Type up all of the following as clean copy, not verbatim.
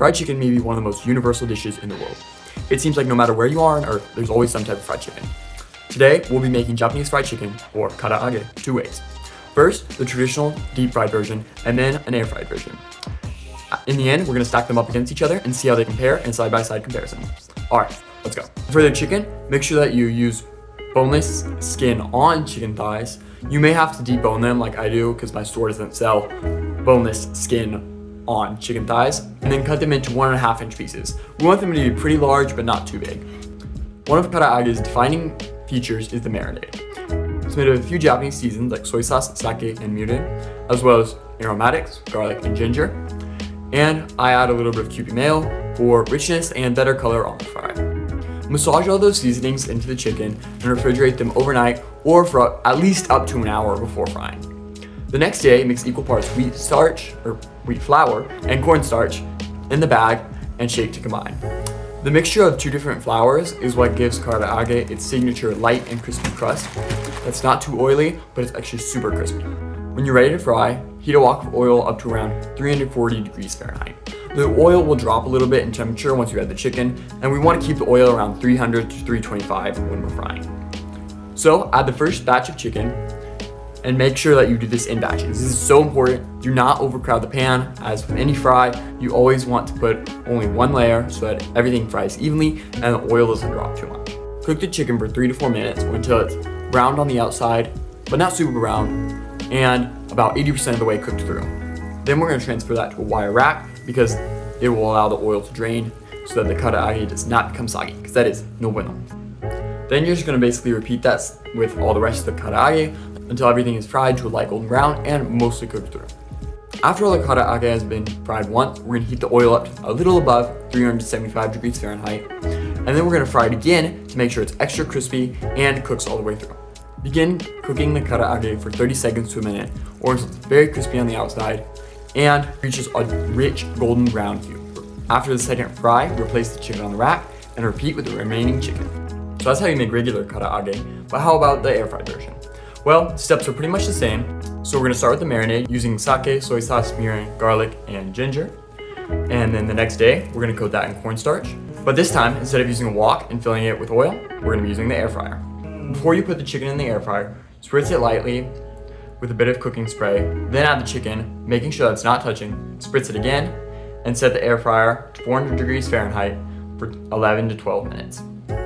Fried chicken may be one of the most universal dishes in the world. It seems like no matter where you are on earth, there's always some type of fried chicken. Today, we'll be making Japanese fried chicken, or karaage, two ways. First, the traditional deep fried version, and then an air fried version. In the end, we're gonna stack them up against each other and see how they compare in side-by-side comparison. Alright, let's go. For the chicken, make sure that you use boneless skin on chicken thighs. You may have to debone them like I do because my store doesn't sell boneless skin on chicken thighs, and then cut them into 1.5 inch pieces. We want them to be pretty large but not too big. One of karaage's defining features is the marinade. It's made of a few Japanese seasons like soy sauce, sake, and mirin, as well as aromatics, garlic, and ginger. And I add a little bit of Kewpie mayo for richness and better color on the fry. Massage all those seasonings into the chicken and refrigerate them overnight or for at least up to an hour before frying. The next day, mix equal parts wheat flour and cornstarch in the bag and shake to combine. The mixture of two different flours is what gives karaage its signature light and crispy crust that's not too oily, but it's actually super crispy. When you're ready to fry, heat a wok of oil up to around 340 degrees Fahrenheit. The oil will drop a little bit in temperature once you add the chicken, and we want to keep the oil around 300 to 325 when we're frying. So add the first batch of chicken, and make sure that you do this in batches. This is so important. Do not overcrowd the pan. As with any fry, you always want to put only one layer so that everything fries evenly and the oil doesn't drop too much. Cook the chicken for 3 to 4 minutes or until it's browned on the outside, but not super brown, and about 80% of the way cooked through. Then we're gonna transfer that to a wire rack because it will allow the oil to drain so that the karaage does not become soggy, because that is no bueno. Then you're just gonna basically repeat that with all the rest of the karaage until everything is fried to a light golden brown and mostly cooked through. After all the karaage has been fried once, we're gonna heat the oil up to a little above 375 degrees Fahrenheit, and then we're gonna fry it again to make sure it's extra crispy and cooks all the way through. Begin cooking the karaage for 30 seconds to a minute, or until it's very crispy on the outside and reaches a rich golden brown hue. After the second fry, replace the chicken on the rack and repeat with the remaining chicken. So that's how you make regular karaage, but how about the air fried version? Well, steps are pretty much the same. So we're gonna start with the marinade using sake, soy sauce, mirin, garlic, and ginger. And then the next day, we're gonna coat that in cornstarch. But this time, instead of using a wok and filling it with oil, we're gonna be using the air fryer. Before you put the chicken in the air fryer, spritz it lightly with a bit of cooking spray, then add the chicken, making sure that it's not touching, spritz it again, and set the air fryer to 400 degrees Fahrenheit for 11 to 12 minutes.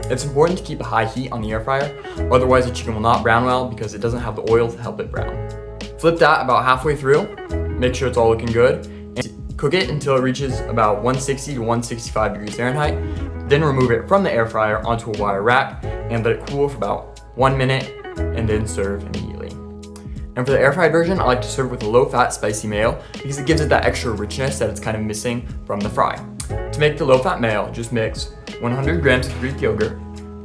It's important to keep a high heat on the air fryer, otherwise the chicken will not brown well because it doesn't have the oil to help it brown. Flip that about halfway through, make sure it's all looking good, and cook it until it reaches about 160 to 165 degrees Fahrenheit. Then remove it from the air fryer onto a wire rack and let it cool for about 1 minute and then serve immediately. And for the air fried version, I like to serve with a low-fat spicy mayo because it gives it that extra richness that it's kind of missing from the fry. To make the low-fat mayo, just mix 100 grams of Greek yogurt,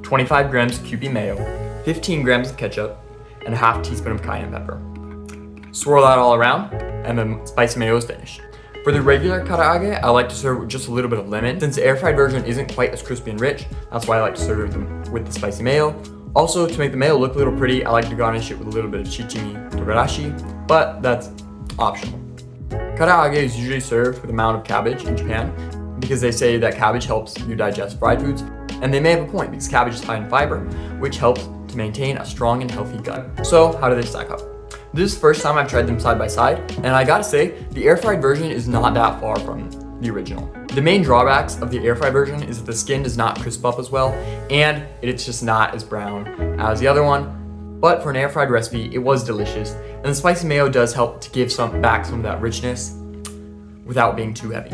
25 grams of Kewpie mayo, 15 grams of ketchup, and a half teaspoon of cayenne pepper. Swirl that all around, and the spicy mayo is finished. For the regular karaage, I like to serve with just a little bit of lemon. Since the air fried version isn't quite as crispy and rich, that's why I like to serve them with the spicy mayo. Also, to make the mayo look a little pretty, I like to garnish it with a little bit of shichimi togarashi, but that's optional. Karaage is usually served with a mound of cabbage in Japan because they say that cabbage helps you digest fried foods, and they may have a point because cabbage is high in fiber, which helps to maintain a strong and healthy gut. So how do they stack up? This is the first time I've tried them side by side, and I gotta say, the air fried version is not that far from the original. The main drawbacks of the air fried version is that the skin does not crisp up as well, and it's just not as brown as the other one. But for an air fried recipe, it was delicious, and the spicy mayo does help to give back some of that richness without being too heavy.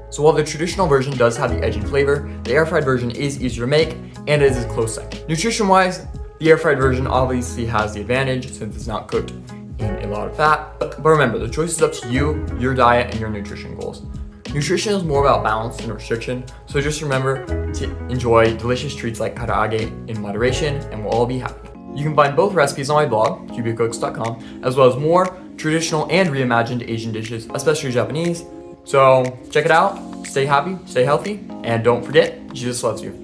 So while the traditional version does have the edge and flavor, the air fried version is easier to make, and it is a close second. Nutrition wise, the air fried version obviously has the advantage since it's not cooked in a lot of fat. But remember, the choice is up to you, your diet, and your nutrition goals. Nutrition is more about balance than restriction, so just remember to enjoy delicious treats like karaage in moderation, and we'll all be happy. You can find both recipes on my blog, cubiacooks.com, as well as more traditional and reimagined Asian dishes, especially Japanese. So check it out, stay happy, stay healthy, and don't forget, Jesus loves you.